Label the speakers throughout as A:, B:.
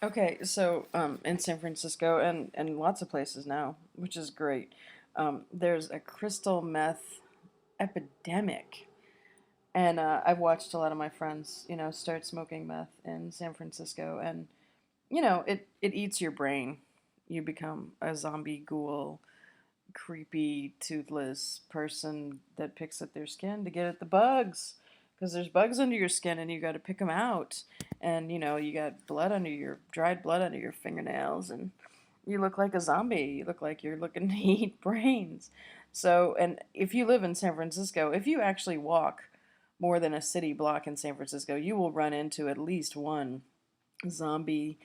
A: Okay, so in San Francisco and lots of places now, which is great, there's a crystal meth epidemic. And I've watched a lot of my friends, start smoking meth in San Francisco, and it eats your brain. You become a zombie ghoul, creepy, toothless person that picks at their skin to get at the bugs, because there's bugs under your skin, and you got to pick them out. And you got blood under your dried blood under your fingernails, and you look like a zombie. You look like you're looking to eat brains. So, and if you live in San Francisco, if you actually walk more than a city block in San Francisco, you will run into at least one zombie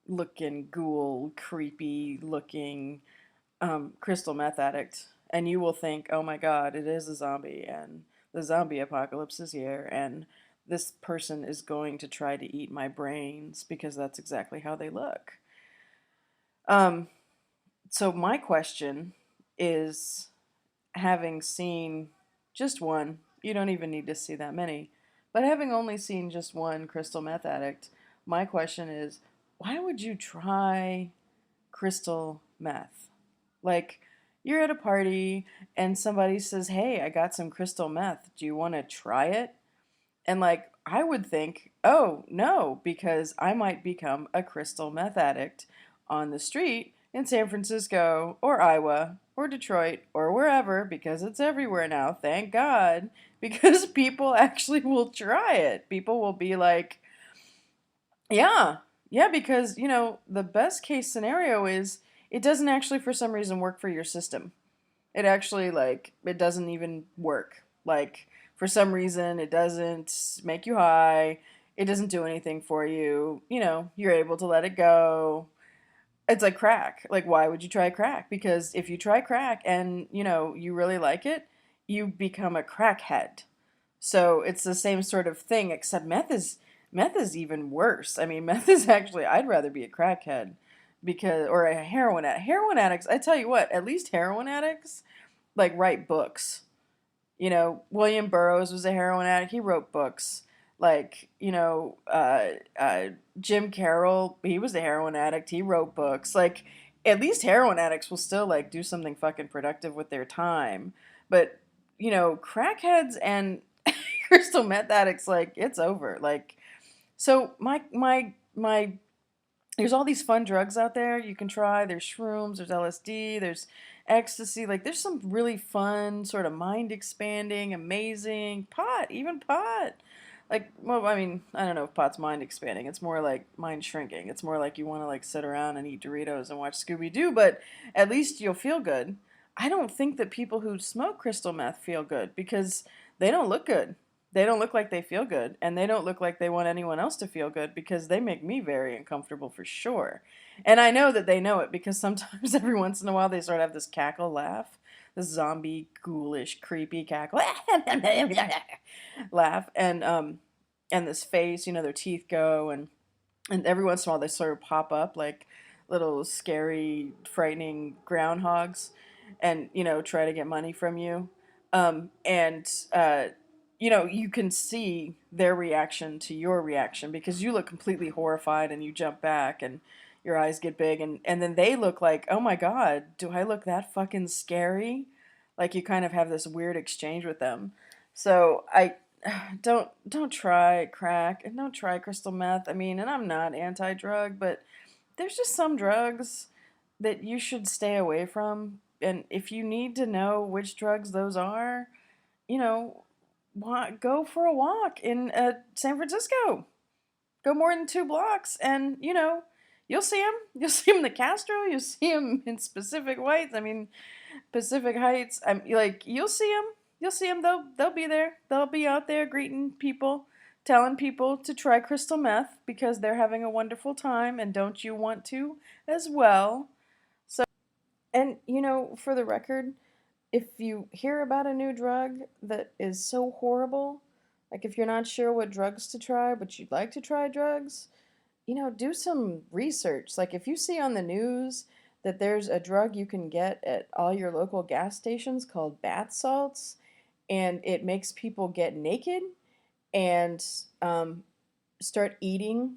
A: looking, ghoul, creepy looking crystal meth addict. And you will think, oh my God, it is a zombie, and the zombie apocalypse is here, and this person is going to try to eat my brains because that's exactly how they look. Um, so, my question is, having seen just one, you don't even need to see that many, but having only seen just one crystal meth addict, my question is, why would you try crystal meth? Like, you're at a party and somebody says, hey, I got some crystal meth. Do you want to try it? And, like, I would think, oh, no, because I might become a crystal meth addict on the street in San Francisco or Iowa or Detroit or wherever, because it's everywhere now, thank God, because people actually will try it. People will be like, yeah, yeah, because, the best case scenario is it doesn't actually, for some reason, work for your system. It actually, like, it doesn't even work. Like, for some reason, it doesn't make you high. It doesn't do anything for you. You're able to let it go. It's like crack. Like, why would you try crack? Because if you try crack and, you really like it, you become a crackhead. So it's the same sort of thing, except meth is even worse. I mean, meth is actually, I'd rather be a crackhead because, or a heroin addict. Heroin addicts, I tell you what, at least heroin addicts like write books. William Burroughs was a heroin addict. He wrote books. Like, Jim Carroll, he was a heroin addict. He wrote books. Like, at least heroin addicts will still like do something fucking productive with their time. But, crackheads and crystal meth addicts, like, it's over. Like, so my there's all these fun drugs out there you can try. There's shrooms, there's LSD, there's ecstasy. Like, there's some really fun, sort of mind expanding, amazing pot, even pot. Like, well, I mean, I don't know if pot's mind expanding. It's more like mind shrinking. It's more like you want to like sit around and eat Doritos and watch Scooby Doo, but at least you'll feel good. I don't think that people who smoke crystal meth feel good because they don't look good. They don't look like they feel good, and they don't look like they want anyone else to feel good because they make me very uncomfortable for sure. And I know that they know it because sometimes every once in a while they sort of have this cackle laugh, this zombie, ghoulish, creepy cackle laugh, and this face, their teeth go, and every once in a while they sort of pop up like little scary, frightening groundhogs, and try to get money from you, and you can see their reaction to your reaction because you look completely horrified and you jump back and your eyes get big, and then they look like, oh my God, do I look that fucking scary? Like, you kind of have this weird exchange with them. So I don't try crack and don't try crystal meth. I mean, and I'm not anti-drug, but there's just some drugs that you should stay away from. And if you need to know which drugs those are, you know, go for a walk in San Francisco. Go more than 2 blocks, and you'll see them. You'll see them in the Castro. You'll see them in Pacific Heights. I mean, Pacific Heights. I'm like, you'll see them. You'll see them. They'll be there. They'll be out there greeting people, telling people to try crystal meth because they're having a wonderful time, and don't you want to as well? So, and for the record, if you hear about a new drug that is so horrible, like if you're not sure what drugs to try, but you'd like to try drugs, do some research. Like, if you see on the news that there's a drug you can get at all your local gas stations called bath salts, and it makes people get naked and um, start eating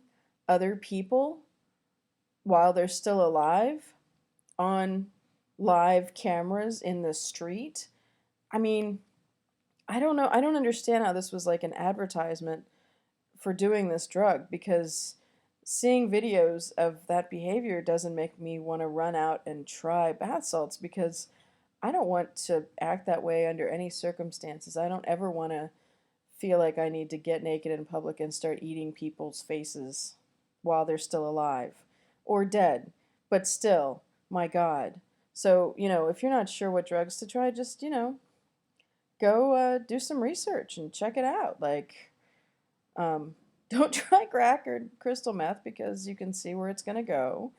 A: other people, while they're still alive on live cameras in the street. I mean, I don't know. I don't understand how this was like an advertisement for doing this drug, because seeing videos of that behavior doesn't make me want to run out and try bath salts, because I don't want to act that way under any circumstances. I don't ever want to feel like I need to get naked in public and start eating people's faces while they're still alive or dead, but still, my God. So, if you're not sure what drugs to try, just, go do some research and check it out. Like, um, don't try crack or crystal meth, because you can see where it's going to go.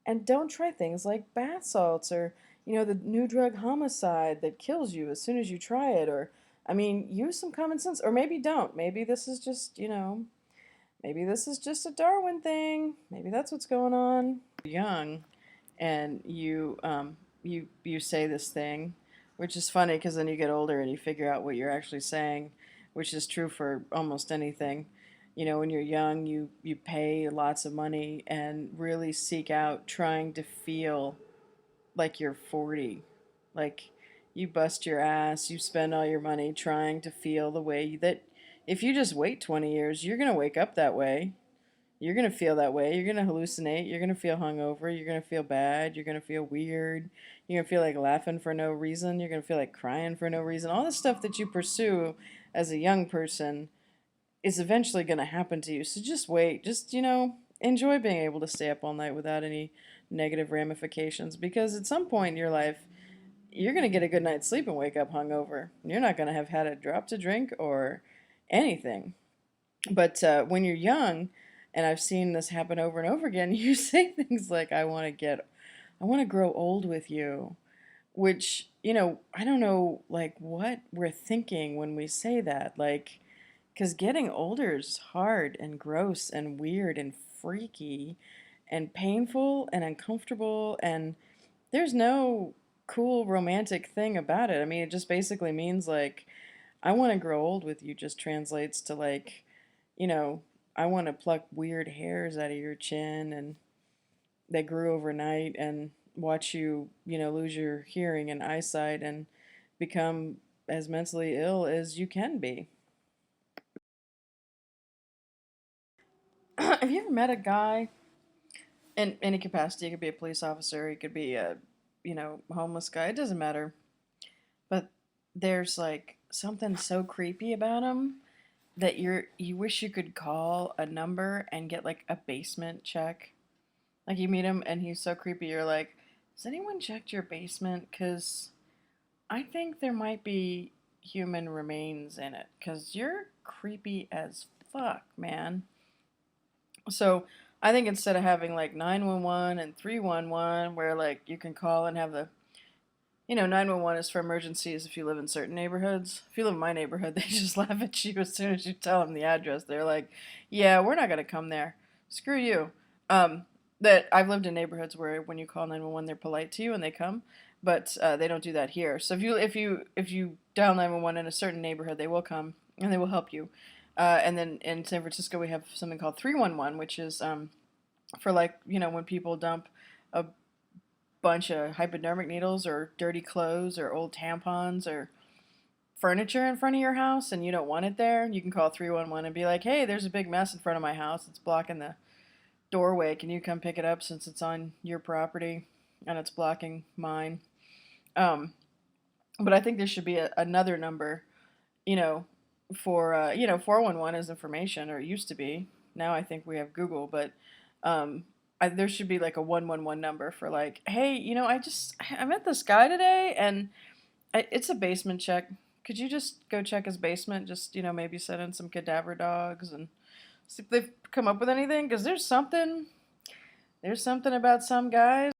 A: And don't try things like bath salts, or, the new drug homicide that kills you as soon as you try it. Or, I mean, use some common sense. Or maybe don't. Maybe this is just, maybe this is just a Darwin thing. Maybe that's what's going on. You're young, and you say this thing, which is funny because then you get older and you figure out what you're actually saying, which is true for almost anything. When you're young, you pay lots of money and really seek out trying to feel like you're 40. Like, you bust your ass, you spend all your money trying to feel the way that if you just wait 20 years, you're going to wake up that way. You're going to feel that way. You're going to hallucinate. You're going to feel hungover. You're going to feel bad. You're going to feel weird. You're going to feel like laughing for no reason. You're going to feel like crying for no reason. All the stuff that you pursue as a young person is eventually going to happen to you. So just wait. Just, enjoy being able to stay up all night without any negative ramifications, because at some point in your life, you're going to get a good night's sleep and wake up hungover. You're not going to have had a drop to drink or anything. But when you're young, and I've seen this happen over and over again, you say things like, I want to grow old with you, which, I don't know, like, what we're thinking when we say that. Like, because getting older is hard and gross and weird and freaky and painful and uncomfortable, and there's no cool romantic thing about it. I mean, it just basically means, like, I want to grow old with you just translates to, like, you know, I want to pluck weird hairs out of your chin and that grew overnight, and watch you, lose your hearing and eyesight and become as mentally ill as you can be. Have you ever met a guy in any capacity? He could be a police officer, he could be a, homeless guy, it doesn't matter. But there's like something so creepy about him that you wish you could call a number and get like a basement check. Like, you meet him and he's so creepy, you're like, has anyone checked your basement? Because I think there might be human remains in it. Because you're creepy as fuck, man. So I think instead of having like 911 and 311, where like you can call and have the 911 is for emergencies if you live in certain neighborhoods. If you live in my neighborhood, they just laugh at you as soon as you tell them the address. They're like, "Yeah, we're not gonna come there. Screw you." Um, that I've lived in neighborhoods where when you call 911, they're polite to you and they come, but they don't do that here. So if you dial 911 in a certain neighborhood, they will come and they will help you. And then in San Francisco, we have something called 311, which is for like when people dump a bunch of hypodermic needles or dirty clothes or old tampons or furniture in front of your house and you don't want it there, you can call 311 and be like, "Hey, there's a big mess in front of my house. It's blocking the doorway. Can you come pick it up since it's on your property and it's blocking mine?" Um, but I think there should be another number, you know, for 411 is information, or it used to be. Now I think we have Google, but there should be like a 111 number for like, "Hey, I met this guy today, and it's a basement check. Could you just go check his basement? Just maybe send in some cadaver dogs and see if they've come up with anything, because there's something about some guys."